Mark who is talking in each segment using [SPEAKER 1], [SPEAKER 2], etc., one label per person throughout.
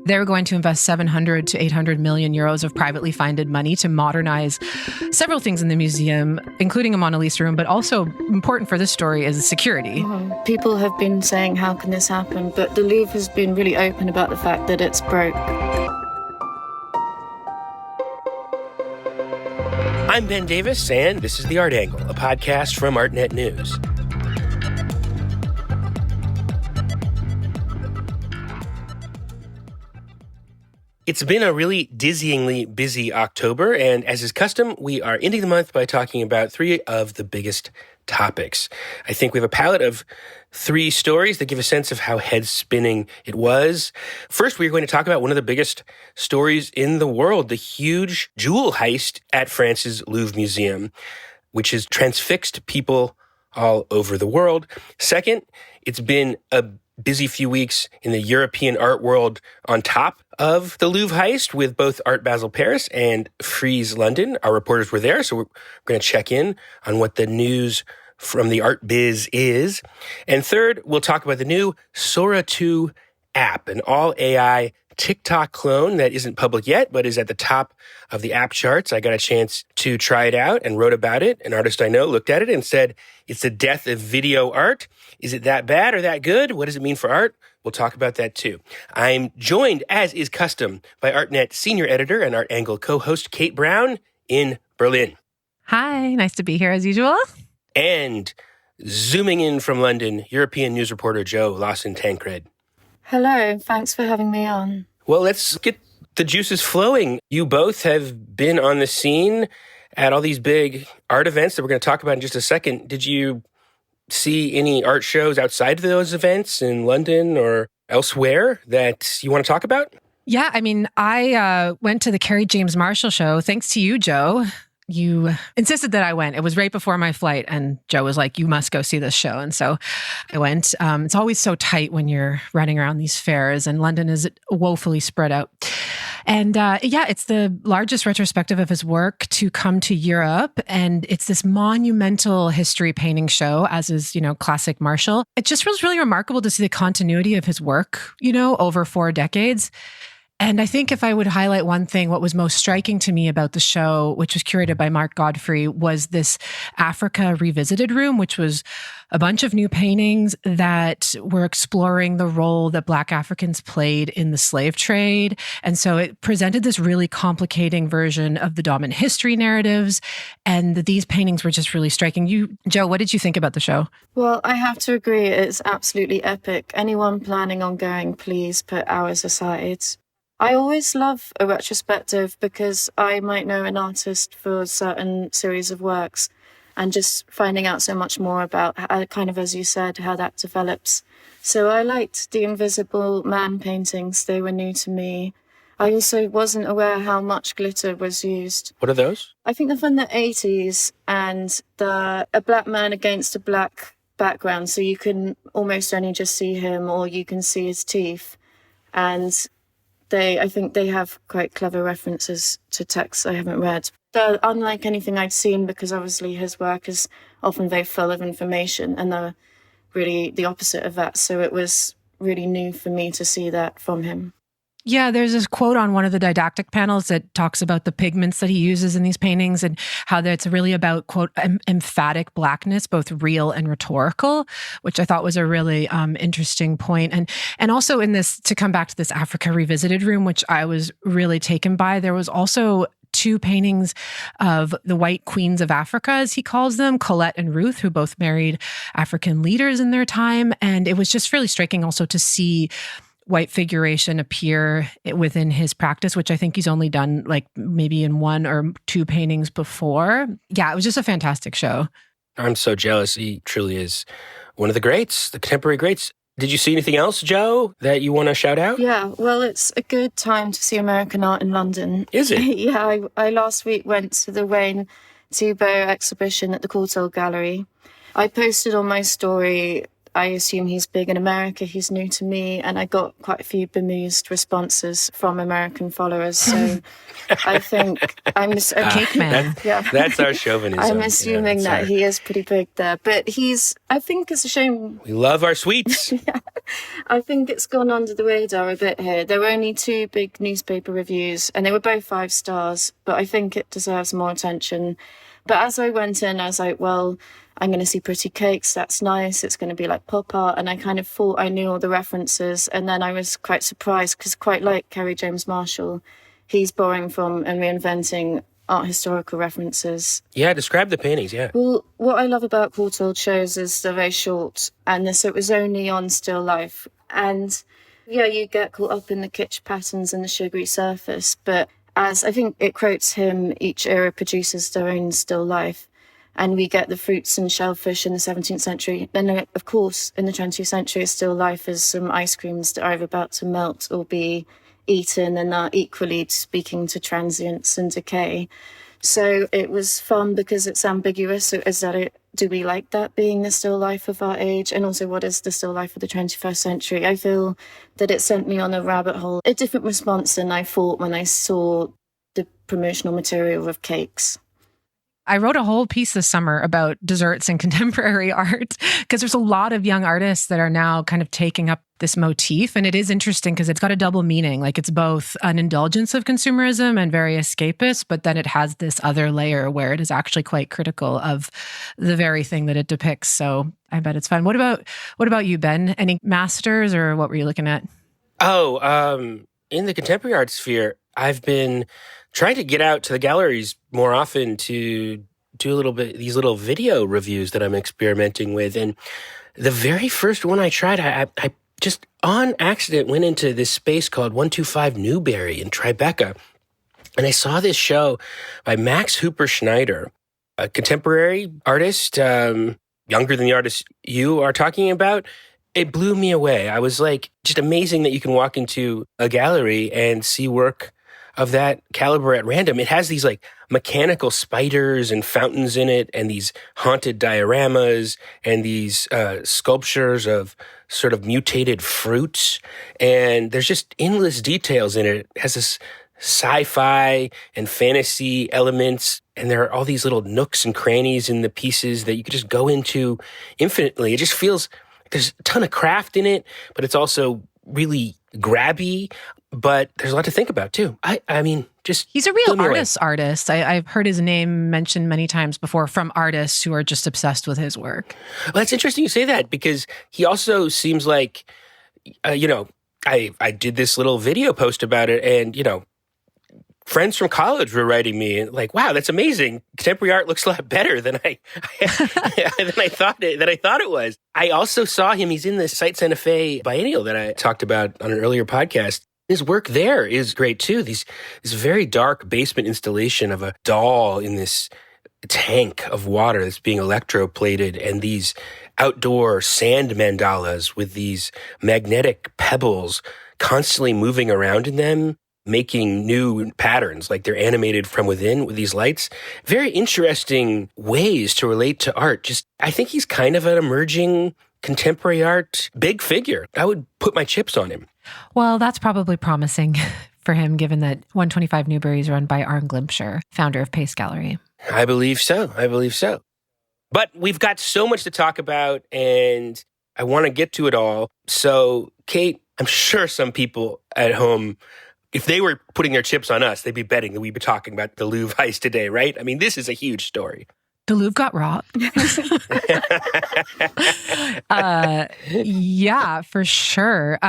[SPEAKER 1] They were going to invest 700 to 800 million euros of privately funded money to modernize several things in the museum, including a Mona Lisa room, but also important for this story is security.
[SPEAKER 2] People have been saying, how can this happen? But the Louvre has been really open about the fact that it's broke.
[SPEAKER 3] I'm Ben Davis, and this is The Art Angle, a podcast from Artnet News. It's been a really dizzyingly busy October, and as is custom, we are ending the month by talking about three of the biggest topics. I think we have a palette of three stories that give a sense of how head-spinning it was. First, we're going to talk about one of the biggest stories in the world, the huge jewel heist at France's Louvre Museum, which has transfixed people all over the world. Second, it's been a busy few weeks in the European art world on top of the Louvre heist with both Art Basel Paris and Frieze London. Our reporters were there, so we're going to check in on what the news from the art biz is. And third, we'll talk about the new Sora 2 app, an all-AI TikTok clone that isn't public yet, but is at the top of the app charts. I got a chance to try it out and wrote about it. An artist I know looked at it and said, it's the death of video art. Is it that bad or that good? What does it mean for art? We'll talk about that too. I'm joined, as is custom, by Artnet senior editor and Art Angle co-host Kate Brown in Berlin.
[SPEAKER 1] Hi, nice to be here as usual.
[SPEAKER 3] And zooming in from London, European news reporter Jo Lawson-Tancred.
[SPEAKER 2] Hello, thanks for having me on.
[SPEAKER 3] Well, let's get the juices flowing. You both have been on the scene at all these big art events that we're going to talk about in just a second. Did you see any art shows outside of those events in London or elsewhere that you want to talk about?
[SPEAKER 1] Yeah, I mean, I went to the Carrie James Marshall show, thanks to you, Jo. You insisted that I went. It was right before my flight, and Jo was like, you must go see this show. And so I went. It's always so tight when you're running around these fairs, and London is woefully spread out. And it's the largest retrospective of his work to come to Europe. And it's this monumental history painting show, as is, classic Marshall. It just was really remarkable to see the continuity of his work, over 4 decades. And I think if I would highlight one thing, what was most striking to me about the show, which was curated by Mark Godfrey, was this Africa Revisited room, which was a bunch of new paintings that were exploring the role that Black Africans played in the slave trade. And so it presented this really complicating version of the dominant history narratives. And these paintings were just really striking. Jo, what did you think about the show?
[SPEAKER 2] Well, I have to agree, it's absolutely epic. Anyone planning on going, please put hours aside. I always love a retrospective because I might know an artist for a certain series of works, and just finding out so much more about, kind of as you said, how that develops. So I liked the Invisible Man paintings. They were new to me. I also wasn't aware how much glitter was used.
[SPEAKER 3] What are those?
[SPEAKER 2] I think they're from the 80s, and a black man against a black background. So you can almost only just see him, or you can see his teeth. And I think they have quite clever references to texts I haven't read. They're unlike anything I'd seen, because obviously his work is often very full of information, and they're really the opposite of that. So it was really new for me to see that from him.
[SPEAKER 1] Yeah, there's this quote on one of the didactic panels that talks about the pigments that he uses in these paintings and how that's really about, quote, emphatic blackness, both real and rhetorical, which I thought was a really interesting point. And also in this, to come back to this Africa Revisited room, which I was really taken by, there was also 2 paintings of the white queens of Africa, as he calls them, Colette and Ruth, who both married African leaders in their time. And it was just really striking also to see white figuration appear within his practice, which I think he's only done like maybe in 1 or 2 paintings before. Yeah, it was just a fantastic show.
[SPEAKER 3] I'm so jealous. He truly is one of the greats, the contemporary greats. Did you see anything else, Jo, that you want to shout out?
[SPEAKER 2] Yeah, well, it's a good time to see American art in London.
[SPEAKER 3] Is it?
[SPEAKER 2] Yeah, I last week went to the Wayne Thiebaud exhibition at the Courtauld Gallery. I posted on my story I assume he's big in America. He's new to me. And I got quite a few bemused responses from American followers. So I think I'm a
[SPEAKER 1] cake man.
[SPEAKER 3] That's our chauvinism.
[SPEAKER 2] I'm assuming that he is pretty big there. But I think it's a shame.
[SPEAKER 3] We love our sweets.
[SPEAKER 2] Yeah. I think it's gone under the radar a bit here. There were only 2 big newspaper reviews and they were both 5 stars, but I think it deserves more attention. But as I went in, I was like, well, I'm going to see pretty cakes. That's nice. It's going to be like pop art. And I kind of thought I knew all the references. And then I was quite surprised because quite like Kerry James Marshall, he's borrowing from and reinventing art historical references.
[SPEAKER 3] Yeah, describe the paintings, yeah.
[SPEAKER 2] Well, what I love about Courtauld shows is they're very short. And so it was only on still life. And yeah, you get caught up in the kitsch patterns and the sugary surface. But as I think it quotes him, each era produces their own still life. And we get the fruits and shellfish in the 17th century. Then, of course, in the 20th century, still life is some ice creams that are either about to melt or be eaten and are equally speaking to transience and decay. So it was fun because it's ambiguous. So is that it? Do we like that being the still life of our age? And also, what is the still life of the 21st century? I feel that it sent me on a rabbit hole, a different response than I thought when I saw the promotional material of cakes.
[SPEAKER 1] I wrote a whole piece this summer about desserts and contemporary art because there's a lot of young artists that are now kind of taking up this motif. And it is interesting because it's got a double meaning. Like it's both an indulgence of consumerism and very escapist, but then it has this other layer where it is actually quite critical of the very thing that it depicts. So I bet it's fun. What about you, Ben? Any masters or what were you looking at?
[SPEAKER 3] In the contemporary art sphere, I've been trying to get out to the galleries more often to do a little bit these little video reviews that I'm experimenting with. And the very first one I tried, I just on accident went into this space called 125 Newberry in Tribeca. And I saw this show by Max Hooper Schneider, a contemporary artist, younger than the artist you are talking about. It blew me away. I was like, just amazing that you can walk into a gallery and see work of that caliber at random. It has these like mechanical spiders and fountains in it and these haunted dioramas and these sculptures of sort of mutated fruits. And there's just endless details in it. It has this sci-fi and fantasy elements. And there are all these little nooks and crannies in the pieces that you could just go into infinitely. It just feels like there's a ton of craft in it, but it's also really grabby, but there's a lot to think about too. I mean, just
[SPEAKER 1] he's a real artist. I've heard his name mentioned many times before from artists who are just obsessed with his work.
[SPEAKER 3] Well, that's interesting you say that because he also seems like, I did this little video post about it and, friends from college were writing me like, wow, that's amazing. Contemporary art looks a lot better than I thought it was. I also saw him. He's in the Site Santa Fe biennial that I talked about on an earlier podcast. His work there is great too. This very dark basement installation of a doll in this tank of water that's being electroplated and these outdoor sand mandalas with these magnetic pebbles constantly moving around in them, making new patterns, like they're animated from within with these lights. Very interesting ways to relate to art. I think he's kind of an emerging contemporary art big figure. I would put my chips on him.
[SPEAKER 1] Well, that's probably promising for him, given that 125 Newberry is run by Arne Glimpscher, founder of Pace Gallery.
[SPEAKER 3] I believe so. But we've got so much to talk about, and I want to get to it all. So, Kate, I'm sure some people at home, if they were putting their chips on us, they'd be betting that we'd be talking about the Louvre heist today, right? I mean, this is a huge story.
[SPEAKER 1] The Louvre got robbed. Yeah, for sure.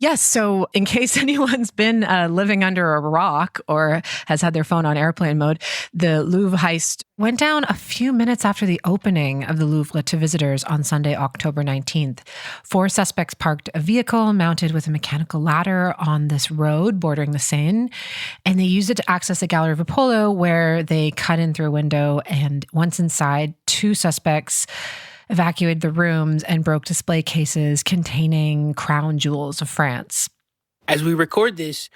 [SPEAKER 1] Yes. So in case anyone's been living under a rock or has had their phone on airplane mode, the Louvre heist went down a few minutes after the opening of the Louvre to visitors on Sunday, October 19th. 4 suspects parked a vehicle mounted with a mechanical ladder on this road bordering the Seine, and they used it to access the Gallery of Apollo, where they cut in through a window. And once inside, 2 suspects evacuated the rooms and broke display cases containing crown jewels of France.
[SPEAKER 3] As we record this,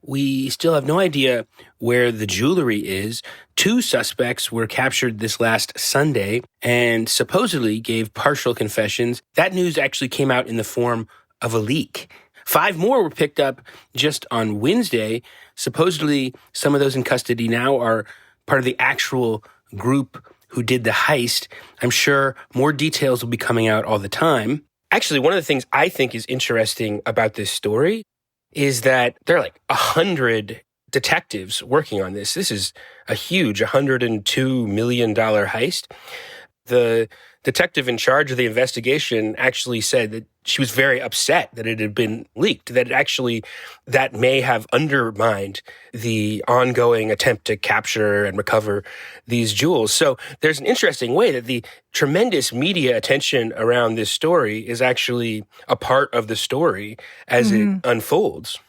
[SPEAKER 3] we still have no idea where the jewelry is. 2 suspects were captured this last Sunday and supposedly gave partial confessions. That news actually came out in the form of a leak. 5 more were picked up just on Wednesday. Supposedly, some of those in custody now are part of the actual group who did the heist. I'm sure more details will be coming out all the time. Actually, one of the things I think is interesting about this story is that there are like 100 detectives working on this. This is a huge $102 million heist. The detective in charge of the investigation actually said that she was very upset that it had been leaked, that may have undermined the ongoing attempt to capture and recover these jewels. So there's an interesting way that the tremendous media attention around this story is actually a part of the story as it unfolds.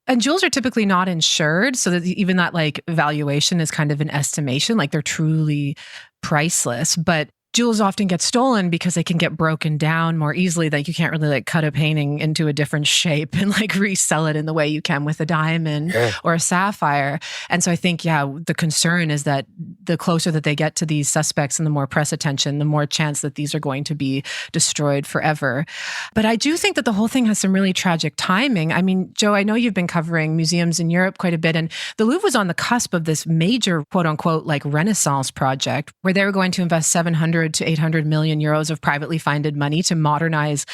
[SPEAKER 1] And jewels are typically not insured, so that even that like valuation is kind of an estimation, like they're truly priceless. But jewels often get stolen because they can get broken down more easily. Like you can't really like cut a painting into a different shape and like resell it in the way you can with a diamond or a sapphire. And so I think, the concern is that the closer that they get to these suspects and the more press attention, the more chance that these are going to be destroyed forever. But I do think that the whole thing has some really tragic timing. I mean, Jo, I know you've been covering museums in Europe quite a bit, and the Louvre was on the cusp of this major, quote unquote, like Renaissance project where they were going to invest 700 to 800 million euros of privately funded money to modernize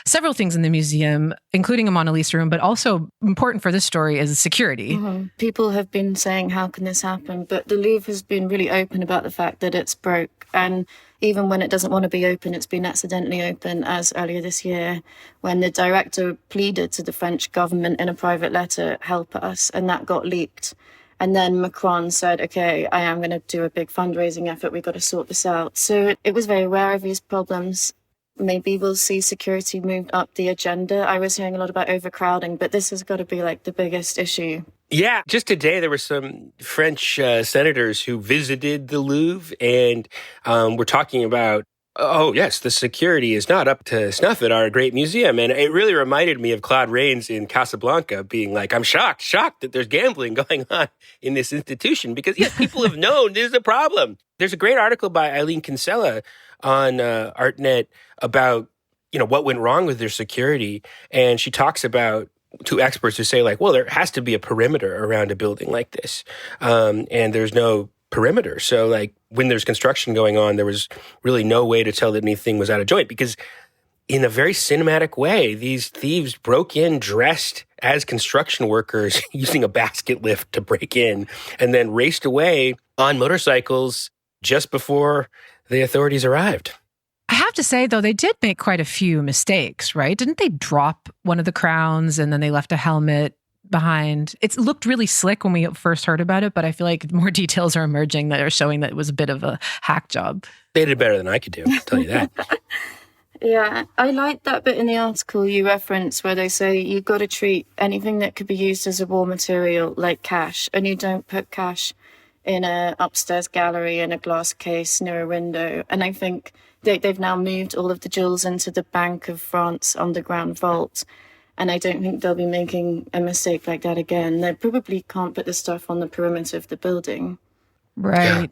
[SPEAKER 1] several things in the museum, including a Mona Lisa room, but also important for this story is security.
[SPEAKER 2] People have been saying, how can this happen? But the Louvre has been really open about the fact that it's broke. And even when it doesn't want to be open, it's been accidentally open, as earlier this year, when the director pleaded to the French government in a private letter, help us, and that got leaked. And then Macron said, okay, I am going to do a big fundraising effort. We've got to sort this out. So it was very aware of these problems. Maybe we'll see security moved up the agenda. I was hearing a lot about overcrowding, but this has got to be like the biggest issue.
[SPEAKER 3] Yeah, just today there were some French senators who visited the Louvre and were talking about, oh, yes, the security is not up to snuff at our great museum. And it really reminded me of Claude Rains in Casablanca being like, I'm shocked that there's gambling going on in this institution because, yes, people have known there's a problem. There's a great article by Eileen Kinsella on Artnet about, what went wrong with their security. And she talks about 2 experts who say like, well, there has to be a perimeter around a building like this. And there's no perimeter. So like when there's construction going on, there was really no way to tell that anything was out of joint because in a very cinematic way, these thieves broke in dressed as construction workers using a basket lift to break in and then raced away on motorcycles just before the authorities arrived.
[SPEAKER 1] I have to say, though, they did make quite a few mistakes, right? Didn't they drop one of the crowns and then they left a helmet behind? It looked really slick when we first heard about it, but I feel like more details are emerging that are showing that it was a bit of a hack job.
[SPEAKER 3] They did better than I could do, I'll tell you that.
[SPEAKER 2] Yeah, I like that bit in the article you reference where they say you've got to treat anything that could be used as a raw material like cash, and you don't put cash in a upstairs gallery in a glass case near a window. And I think they've now moved all of the jewels into the Bank of France underground vault. And I don't think they'll be making a mistake like that again. They probably can't put the stuff on the perimeter of the building.
[SPEAKER 1] Right.
[SPEAKER 3] Yeah.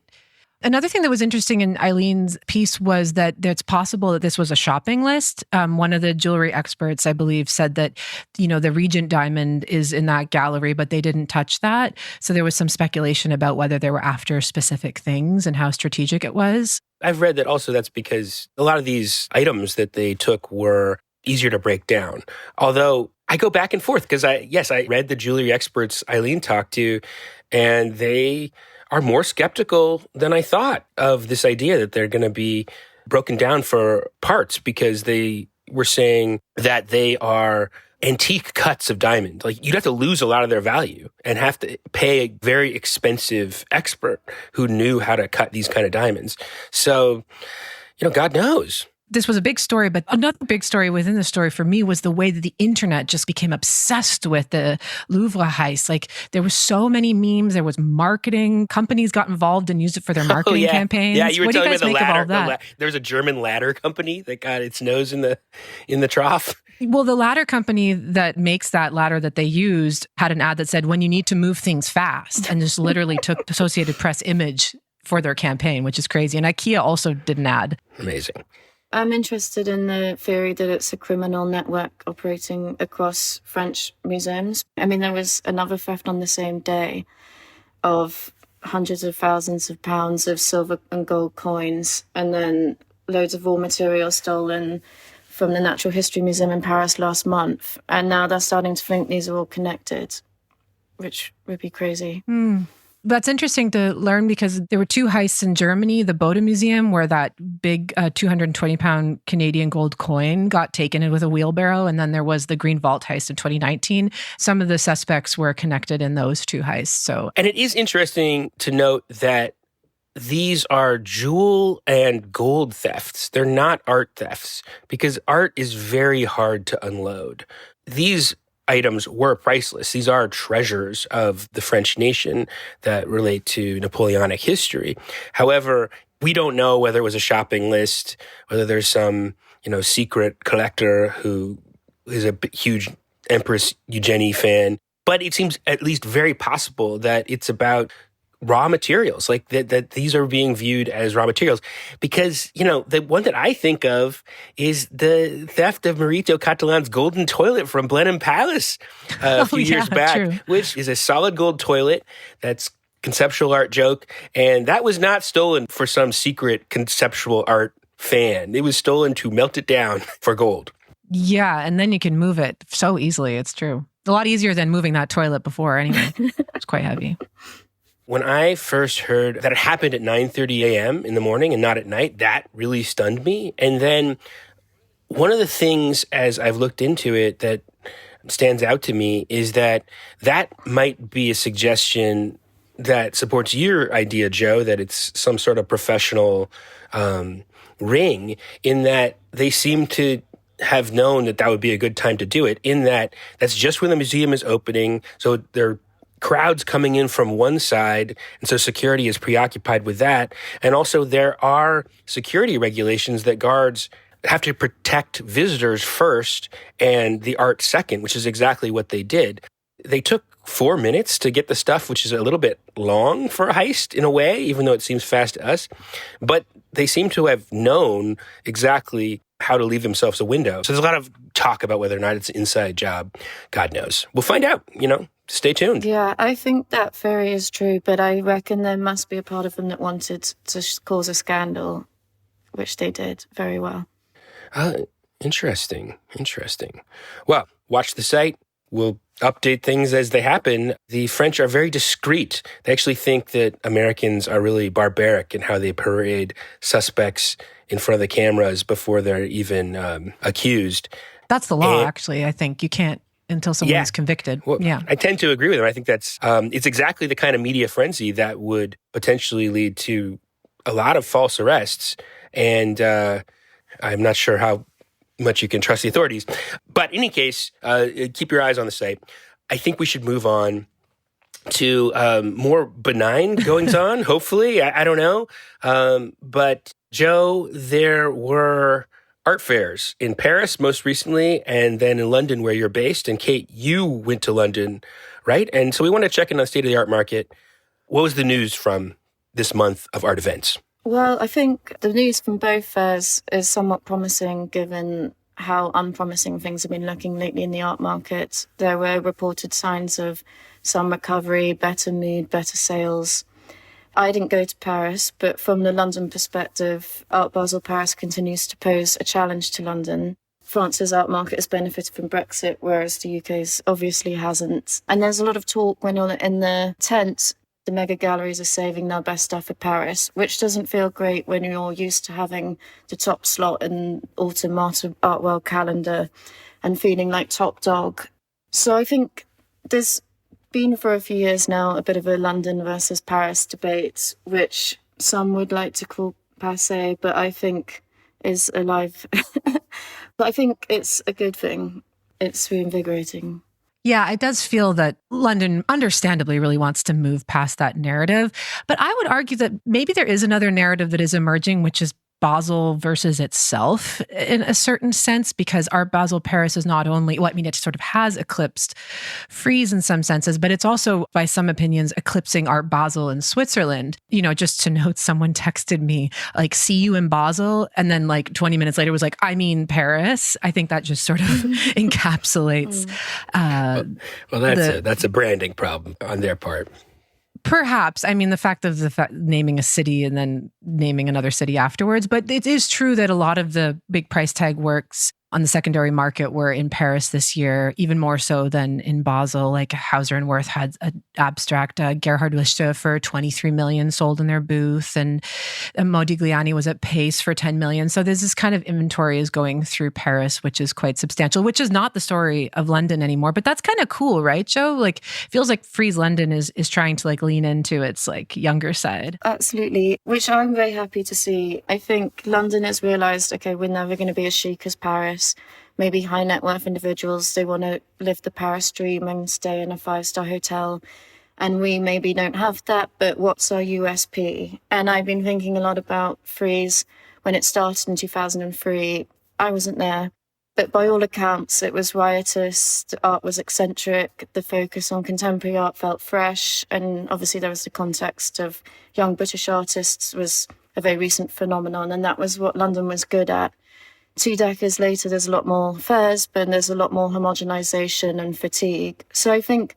[SPEAKER 1] Another thing that was interesting in Eileen's piece was that it's possible that this was a shopping list. One of the jewelry experts, I believe, said that, the Regent diamond is in that gallery, but they didn't touch that. So there was some speculation about whether they were after specific things and how strategic it was.
[SPEAKER 3] I've read that also that's because a lot of these items that they took were easier to break down. Although I go back and forth because I read the jewelry experts Eileen talked to, and they are more skeptical than I thought of this idea that they're going to be broken down for parts because they were saying that they are antique cuts of diamond. Like you'd have to lose a lot of their value and have to pay a very expensive expert who knew how to cut these kind of diamonds. So, God knows.
[SPEAKER 1] This was a big story, but another big story within the story for me was the way that the internet just became obsessed with the Louvre heist. Like there were so many memes, there was marketing, companies got involved and used it for their marketing campaigns.
[SPEAKER 3] Yeah, you were
[SPEAKER 1] what
[SPEAKER 3] telling
[SPEAKER 1] do you guys
[SPEAKER 3] me
[SPEAKER 1] make of all that?
[SPEAKER 3] There was a German ladder company that got its nose in the trough.
[SPEAKER 1] Well, the ladder company that makes that ladder that they used had an ad that said, when you need to move things fast, and just literally took Associated Press image for their campaign, which is crazy. And IKEA also did an ad.
[SPEAKER 3] Amazing.
[SPEAKER 2] I'm interested in the theory that it's a criminal network operating across French museums. I mean, there was another theft on the same day of hundreds of thousands of pounds of silver and gold coins, and then loads of raw material stolen from the Natural History Museum in Paris last month. And now they're starting to think these are all connected, which would be crazy.
[SPEAKER 1] That's interesting to learn, because there were two heists in Germany, the Bode Museum, where that big 220-pound Canadian gold coin got taken in with a wheelbarrow. And then there was the Green Vault heist in 2019. Some of the suspects were connected in those two heists. So,
[SPEAKER 3] And it is interesting to note that these are jewel and gold thefts. They're not art thefts, because art is very hard to unload. These items were priceless. These are treasures of the French nation that relate to Napoleonic history. However, we don't know whether it was a shopping list, whether there's some, secret collector who is a huge Empress Eugenie fan. But it seems at least very possible that it's about raw materials, like that these are being viewed as raw materials. Because, the one that I think of is the theft of Maurizio Catalan's golden toilet from Blenheim Palace a few years back,
[SPEAKER 1] true.
[SPEAKER 3] Which is a solid gold toilet that's conceptual art joke. And that was not stolen for some secret conceptual art fan. It was stolen to melt it down for gold.
[SPEAKER 1] yeah, and then you can move it so easily. It's true. A lot easier than moving that toilet before anyway. It's quite heavy.
[SPEAKER 3] When I first heard that it happened at 9:30 a.m. in the morning and not at night, that really stunned me. And then one of the things, as I've looked into it, that stands out to me is that might be a suggestion that supports your idea, Joe, that it's some sort of professional ring, in that they seem to have known that would be a good time to do it, in that that's just when the museum is opening. So they're crowds coming in from one side, and so security is preoccupied with that. And also there are security regulations that guards have to protect visitors first and the art second, which is exactly what they did. They took 4 minutes to get the stuff, which is a little bit long for a heist in a way, even though it seems fast to us. But they seem to have known exactly how to leave themselves a window. So there's a lot of talk about whether or not it's an inside job. God knows. We'll find out, Stay tuned.
[SPEAKER 2] Yeah, I think that theory is true, but I reckon there must be a part of them that wanted to cause a scandal, which they did very well.
[SPEAKER 3] Interesting. Well, watch the site. We'll update things as they happen. The French are very discreet. They actually think that Americans are really barbaric in how they parade suspects in front of the cameras before they're even accused.
[SPEAKER 1] That's the law, actually. I think you can't until someone's convicted.
[SPEAKER 3] Well,
[SPEAKER 1] yeah.
[SPEAKER 3] I tend to agree with him. I think that's it's exactly the kind of media frenzy that would potentially lead to a lot of false arrests. And I'm not sure how much you can trust the authorities. But in any case, keep your eyes on the site. I think we should move on to more benign goings-on, hopefully. I don't know. But, Joe, there were art fairs in Paris most recently, and then in London where you're based. And Kate, you went to London, right? And so we want to check in on the state of the art market. What was the news from this month of art events?
[SPEAKER 2] Well, I think the news from both fairs is somewhat promising given how unpromising things have been looking lately in the art market. There were reported signs of some recovery, better mood, better sales. I didn't go to Paris, but from the London perspective, Art Basel Paris continues to pose a challenge to London. France's art market has benefited from Brexit, whereas the UK's obviously hasn't. And there's a lot of talk when you're in the tent, the mega galleries are saving their best stuff for Paris, which doesn't feel great when you're used to having the top slot in Autumn Art World calendar and feeling like top dog. So I think there's been for a few years now a bit of a London versus Paris debate, which some would like to call passé, but I think is alive. But I think it's a good thing. It's reinvigorating.
[SPEAKER 1] Yeah, it does feel that London understandably really wants to move past that narrative. But I would argue that maybe there is another narrative that is emerging, which is Basel versus itself in a certain sense, because Art Basel Paris is not only, well, I mean, it sort of has eclipsed Frieze in some senses, but it's also, by some opinions, eclipsing Art Basel in Switzerland. You know, just to note, someone texted me, like, see you in Basel, and then like 20 minutes later was like, I mean Paris. I think that just sort of encapsulates.
[SPEAKER 3] Well, that's a branding problem on their part.
[SPEAKER 1] Perhaps. I mean, the fact of naming a city and then naming another city afterwards. But it is true that a lot of the big price tag works on the secondary market were in Paris this year, even more so than in Basel. Like Hauser and Wirth had an abstract Gerhard Richter for 23 million sold in their booth, and Modigliani was at Pace for 10 million. So there's this kind of inventory is going through Paris, which is quite substantial, which is not the story of London anymore. But that's kind of cool, right, Jo? Like, feels like Frieze London is trying to like lean into its like younger side.
[SPEAKER 2] Absolutely, which I'm very happy to see. I think London has realised, okay, we're never going to be as chic as Paris. Maybe high net worth individuals, they want to live the Paris dream and stay in a 5-star hotel. And we maybe don't have that, but what's our USP? And I've been thinking a lot about Frieze when it started in 2003. I wasn't there, but by all accounts, it was riotous, the art was eccentric, the focus on contemporary art felt fresh, and obviously there was the context of young British artists was a very recent phenomenon, and that was what London was good at. 2 decades later, there's a lot more fairs, but there's a lot more homogenization and fatigue. So I think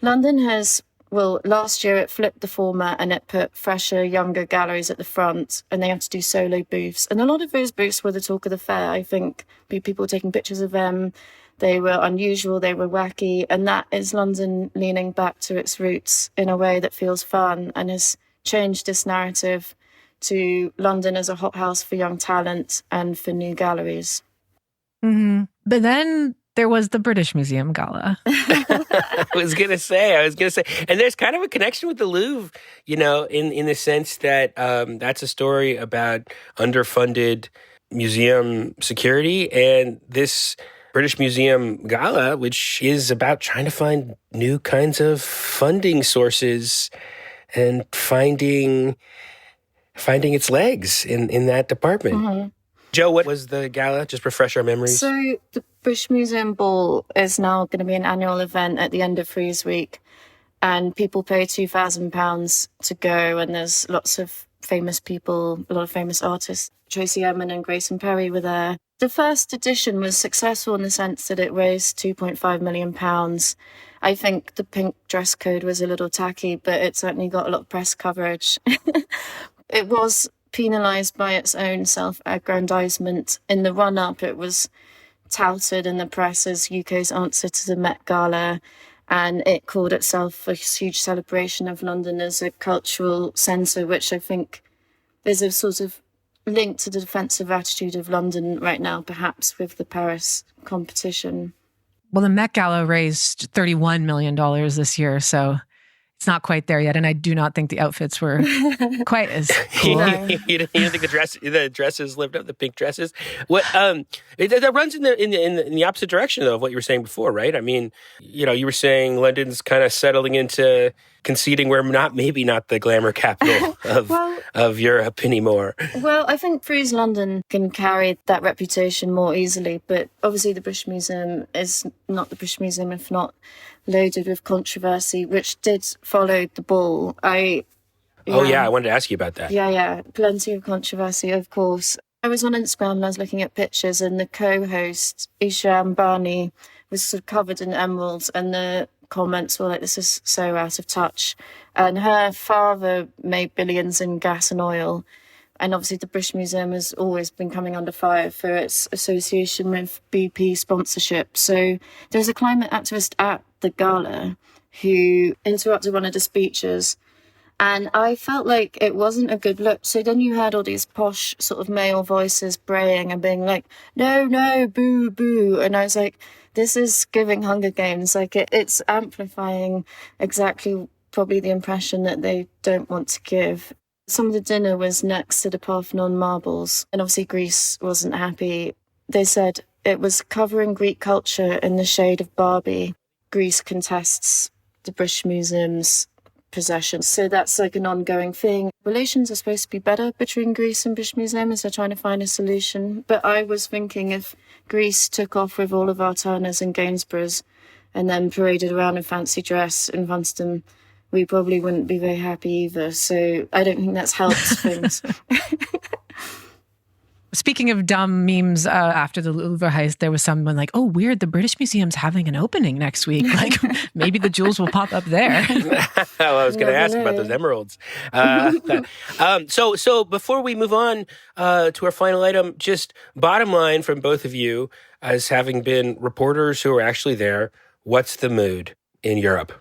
[SPEAKER 2] London has, well, last year it flipped the format and it put fresher, younger galleries at the front, and they had to do solo booths. And a lot of those booths were the talk of the fair. I think people taking pictures of them. They were unusual, they were wacky, and that is London leaning back to its roots in a way that feels fun and has changed this narrative to London as a hothouse for young talent and for new galleries.
[SPEAKER 1] Mm-hmm. But then there was the British Museum Gala.
[SPEAKER 3] I was going to say, and there's kind of a connection with the Louvre, you know, in the sense that that's a story about underfunded museum security. And this British Museum Gala, which is about trying to find new kinds of funding sources and finding its legs in that department. Mm-hmm. Jo, what was the gala? Just refresh our memories.
[SPEAKER 2] So the British Museum Ball is now going to be an annual event at the end of Frieze Week, and people pay £2,000 to go, and there's lots of famous people, a lot of famous artists. Tracy Emin and Grayson Perry were there. The first edition was successful in the sense that it raised £2.5 million. I think the pink dress code was a little tacky, but it certainly got a lot of press coverage. It was penalised by its own self-aggrandisement. In the run-up, it was touted in the press as UK's answer to the Met Gala, and it called itself a huge celebration of London as a cultural centre, which I think is a sort of link to the defensive attitude of London right now, perhaps with the Paris competition.
[SPEAKER 1] Well, the Met Gala raised $31 million this year, so it's not quite there yet, and I do not think the outfits were quite as cool.
[SPEAKER 3] You don't think the dresses lived up, the pink dresses? What that runs in the opposite direction though of what you were saying before, right? I mean, you know, you were saying London's kind of settling into conceding we're maybe not the glamour capital of Europe anymore.
[SPEAKER 2] Well, I think Frieze London can carry that reputation more easily, but obviously the British Museum is not the British Museum if not loaded with controversy, which did follow the ball. I wanted to ask you about that. Yeah, plenty of controversy, of course. I was on Instagram and I was looking at pictures, and the co-host, Isha Ambani, was sort of covered in emeralds, and the comments were like, this is so out of touch. And her father made billions in gas and oil. And obviously the British Museum has always been coming under fire for its association with BP sponsorship. So there's a climate activist at the gala who interrupted one of the speeches, and I felt like it wasn't a good look. So then you heard all these posh sort of male voices braying and being like, no, boo, boo. And I was like, this is giving Hunger Games. Like it's amplifying exactly probably the impression that they don't want to give. Some of the dinner was next to the Parthenon marbles, and obviously Greece wasn't happy. They said it was covering Greek culture in the shade of Barbie. Greece contests the British Museum's possession. So that's like an ongoing thing. Relations are supposed to be better between Greece and British Museum as they're trying to find a solution. But I was thinking if Greece took off with all of our Turners and Gainsboroughs and then paraded around in fancy dress in front of them, we probably wouldn't be very happy either. So I don't think that's helped things.
[SPEAKER 1] Speaking of dumb memes, after the Louvre heist, there was someone like, "Oh, weird! The British Museum's having an opening next week. Like, maybe the jewels will pop up there."
[SPEAKER 3] Well, I was going to ask about those emeralds. So before we move on to our final item, just bottom line from both of you, as having been reporters who are actually there, what's the mood in Europe?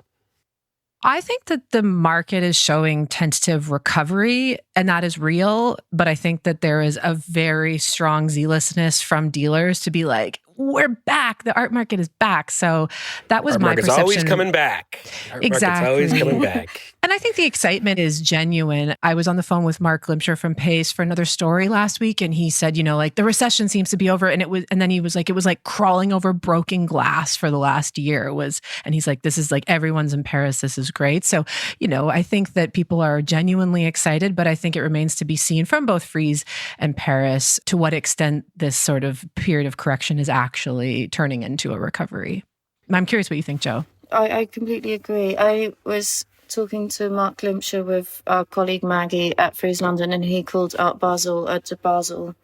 [SPEAKER 1] I think that the market is showing tentative recovery, and that is real. But I think that there is a very strong zealousness from dealers to be like, we're back. The art market is back. So that was my perception.
[SPEAKER 3] Art market's always coming back.
[SPEAKER 1] Exactly.
[SPEAKER 3] Market's always coming back.
[SPEAKER 1] And I think the excitement is genuine. I was on the phone with Mark Glimcher from Pace for another story last week, and he said, like the recession seems to be over, and then he was like, it was like crawling over broken glass for the last year. And he's like, this is like everyone's in Paris. This is great. So, I think that people are genuinely excited, but I think it remains to be seen from both Frieze and Paris to what extent this sort of period of correction is actually turning into a recovery. I'm curious what you think, Jo.
[SPEAKER 2] I completely agree. I was talking to Mark Glimcher with our colleague Maggie at Frieze London, and he called Art Basel a debacle,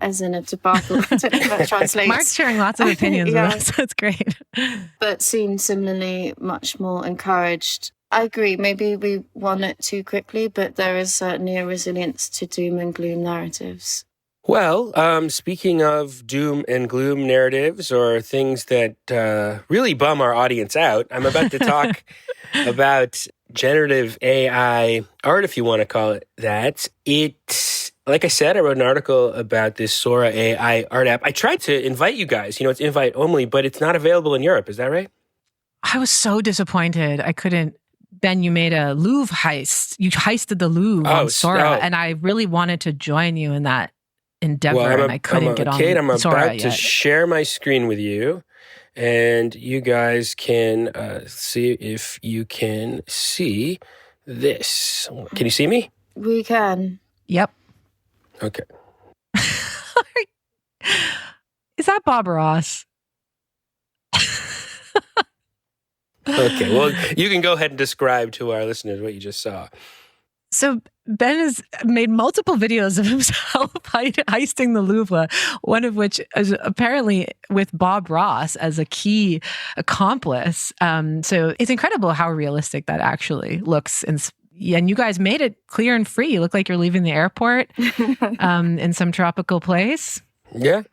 [SPEAKER 2] as in a debacle. I don't know if that translates.
[SPEAKER 1] Mark's sharing lots of opinions with us. That's great.
[SPEAKER 2] But seemed similarly much more encouraged. I agree. Maybe we won it too quickly, but there is certainly a resilience to doom and gloom narratives.
[SPEAKER 3] Well, speaking of doom and gloom narratives or things that really bum our audience out, I'm about to talk about generative AI art, if you want to call it that. Like I said, I wrote an article about this Sora AI art app. I tried to invite you guys. It's invite only, but it's not available in Europe. Is that right?
[SPEAKER 1] I was so disappointed. I couldn't. Ben, you made a Louvre heist. You heisted the Louvre on Sora, and I really wanted to join you in that endeavor, and I couldn't get on
[SPEAKER 3] Kate, I'm
[SPEAKER 1] Sora
[SPEAKER 3] about to share my screen with you, and you guys can see if you can see this. Can you see me?
[SPEAKER 2] We can.
[SPEAKER 1] Yep.
[SPEAKER 3] Okay.
[SPEAKER 1] Is that Bob Ross?
[SPEAKER 3] Okay, well, you can go ahead and describe to our listeners what you just saw.
[SPEAKER 1] So Ben has made multiple videos of himself heisting the Louvre, one of which is apparently with Bob Ross as a key accomplice. So it's incredible how realistic that actually looks. And you guys made it clear and free. You look like you're leaving the airport in some tropical place.
[SPEAKER 3] Yeah.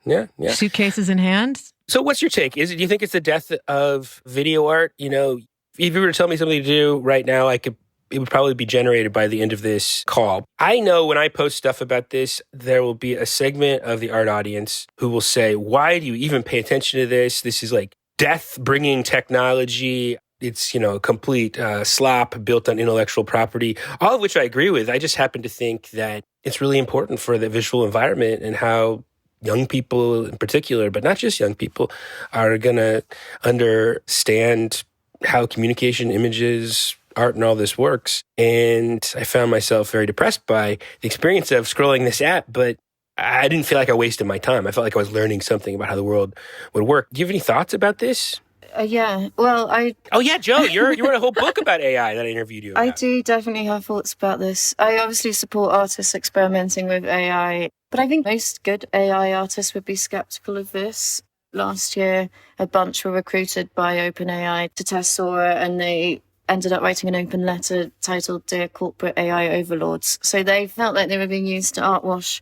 [SPEAKER 1] Suitcases in hand.
[SPEAKER 3] So what's your take? Do you think it's the death of video art? If you were to tell me something to do right now, it would probably be generated by the end of this call. I know when I post stuff about this, there will be a segment of the art audience who will say, why do you even pay attention to this? This is like death-bringing technology. It's, a complete slop built on intellectual property, all of which I agree with. I just happen to think that it's really important for the visual environment and how young people in particular, but not just young people, are going to understand how communication, images, art, and all this works. And I found myself very depressed by the experience of scrolling this app, but I didn't feel like I wasted my time. I felt like I was learning something about how the world would work. Do you have any thoughts about this?
[SPEAKER 2] Yeah. Well,
[SPEAKER 3] Oh, yeah, Jo, you wrote a whole book about AI that I interviewed you about.
[SPEAKER 2] I do definitely have thoughts about this. I obviously support artists experimenting with AI, but I think most good AI artists would be skeptical of this. Last year, a bunch were recruited by OpenAI to test Sora, and they ended up writing an open letter titled Dear Corporate AI Overlords. So they felt like they were being used to art wash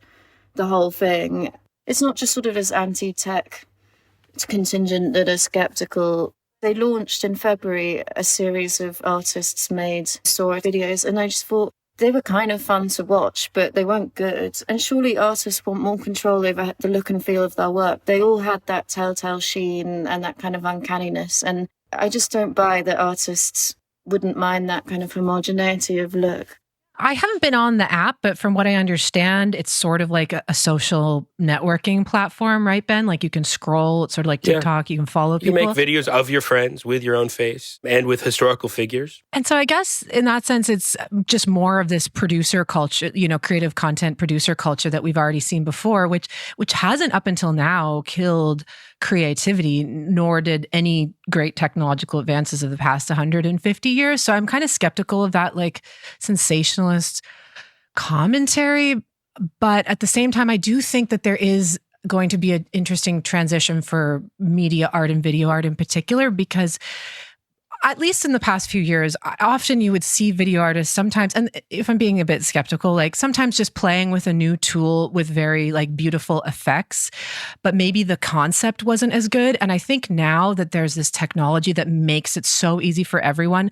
[SPEAKER 2] the whole thing. It's not just sort of this anti-tech contingent that are skeptical. They launched in February a series of artists made Sora videos, and I just thought they were kind of fun to watch, but they weren't good. And surely artists want more control over the look and feel of their work. They all had that telltale sheen and that kind of uncanniness, and I just don't buy that artists wouldn't mind that kind of homogeneity of look.
[SPEAKER 1] I haven't been on the app, but from what I understand, it's sort of like a social networking platform, right, Ben? Like you can scroll, it's sort of like TikTok, you can follow
[SPEAKER 3] You
[SPEAKER 1] people.
[SPEAKER 3] make videos of your friends with your own face and with historical figures.
[SPEAKER 1] And so I guess in that sense, it's just more of this producer culture, creative content producer culture that we've already seen before, which hasn't up until now killed creativity, nor did any great technological advances of the past 150 years. So I'm kind of skeptical of that like sensationalist commentary. But at the same time, I do think that there is going to be an interesting transition for media art and video art in particular, because at least in the past few years, often you would see video artists sometimes, and if I'm being a bit skeptical, like sometimes just playing with a new tool with very like beautiful effects, but maybe the concept wasn't as good. And I think now that there's this technology that makes it so easy for everyone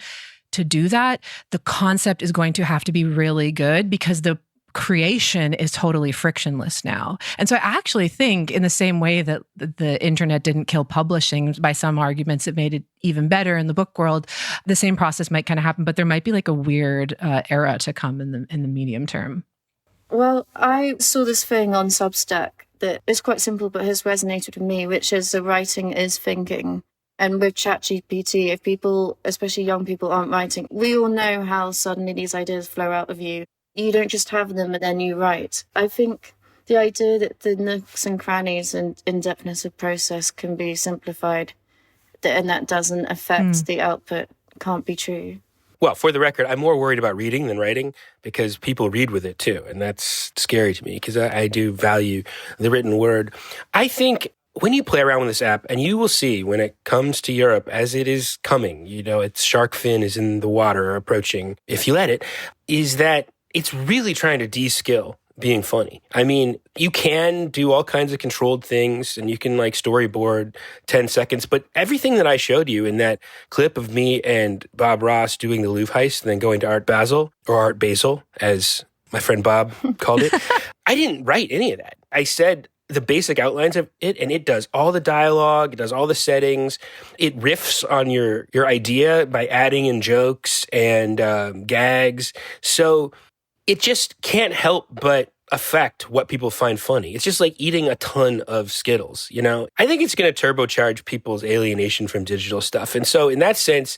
[SPEAKER 1] to do that, the concept is going to have to be really good because the creation is totally frictionless now. And so I actually think in the same way that the internet didn't kill publishing, by some arguments it made it even better in the book world, the same process might kind of happen, but there might be like a weird era to come in the medium term.
[SPEAKER 2] Well, I saw this thing on Substack that is quite simple but has resonated with me, which is the writing is thinking. And with ChatGPT, if people, especially young people, aren't writing, we all know how suddenly these ideas flow out of you. You don't just have them and then you write. I think the idea that the nooks and crannies and in-depthness of process can be simplified and that doesn't affect the output can't be true.
[SPEAKER 3] Well, for the record, I'm more worried about reading than writing because people read with it too. And that's scary to me because I do value the written word. I think when you play around with this app, and you will see when it comes to Europe, as it is coming, its shark fin is in the water approaching, if you let it, is that it's really trying to de-skill being funny. I mean, you can do all kinds of controlled things and you can like storyboard 10 seconds, but everything that I showed you in that clip of me and Bob Ross doing the Louvre heist and then going to Art Basel, or Art Basel, as my friend Bob called it, I didn't write any of that. I said the basic outlines of it, and it does all the dialogue, it does all the settings, it riffs on your idea by adding in jokes and gags. So it just can't help but affect what people find funny. It's just like eating a ton of Skittles, I think it's going to turbocharge people's alienation from digital stuff. And so in that sense,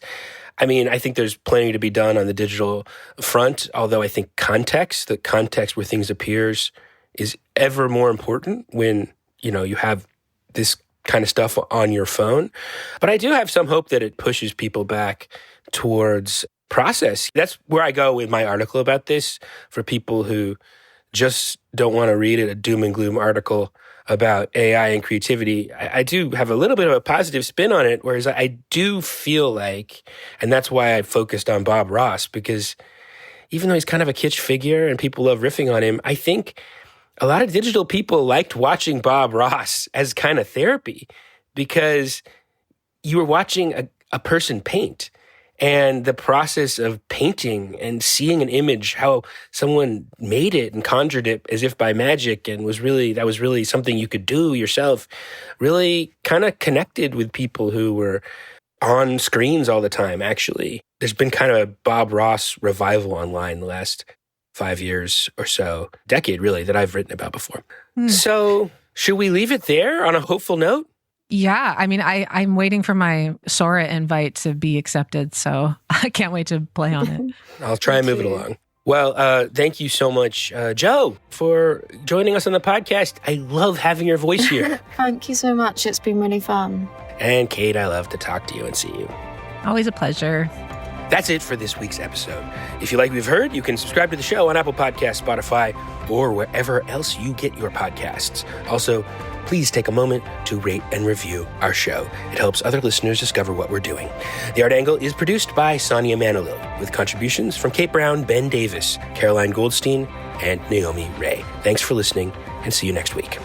[SPEAKER 3] I mean, I think there's plenty to be done on the digital front, although I think the context where things appears is ever more important when, you have this kind of stuff on your phone. But I do have some hope that it pushes people back towards process. That's where I go with my article about this for people who just don't want to read a doom and gloom article about AI and creativity. I do have a little bit of a positive spin on it, whereas I do feel like, and that's why I focused on Bob Ross, because even though he's kind of a kitsch figure and people love riffing on him, I think a lot of digital people liked watching Bob Ross as kind of therapy because you were watching a person paint. And the process of painting and seeing an image, how someone made it and conjured it as if by magic and that was really something you could do yourself, really kind of connected with people who were on screens all the time, actually. There's been kind of a Bob Ross revival online the last 5 years or so, decade really, that I've written about before. So should we leave it there on a hopeful note?
[SPEAKER 1] Yeah, I mean, I'm waiting for my Sora invite to be accepted, so I can't wait to play on it.
[SPEAKER 3] I'll try and move it along. Well, thank you so much, Jo, for joining us on the podcast. I love having your voice here.
[SPEAKER 2] Thank you so much. It's been really fun.
[SPEAKER 3] And Kate, I love to talk to you and see you.
[SPEAKER 1] Always a pleasure.
[SPEAKER 3] That's it for this week's episode. If you like what you've heard, you can subscribe to the show on Apple Podcasts, Spotify, or wherever else you get your podcasts. Also, please take a moment to rate and review our show. It helps other listeners discover what we're doing. The Art Angle is produced by Sonia Manilil, with contributions from Kate Brown, Ben Davis, Caroline Goldstein, and Naomi Ray. Thanks for listening, and see you next week.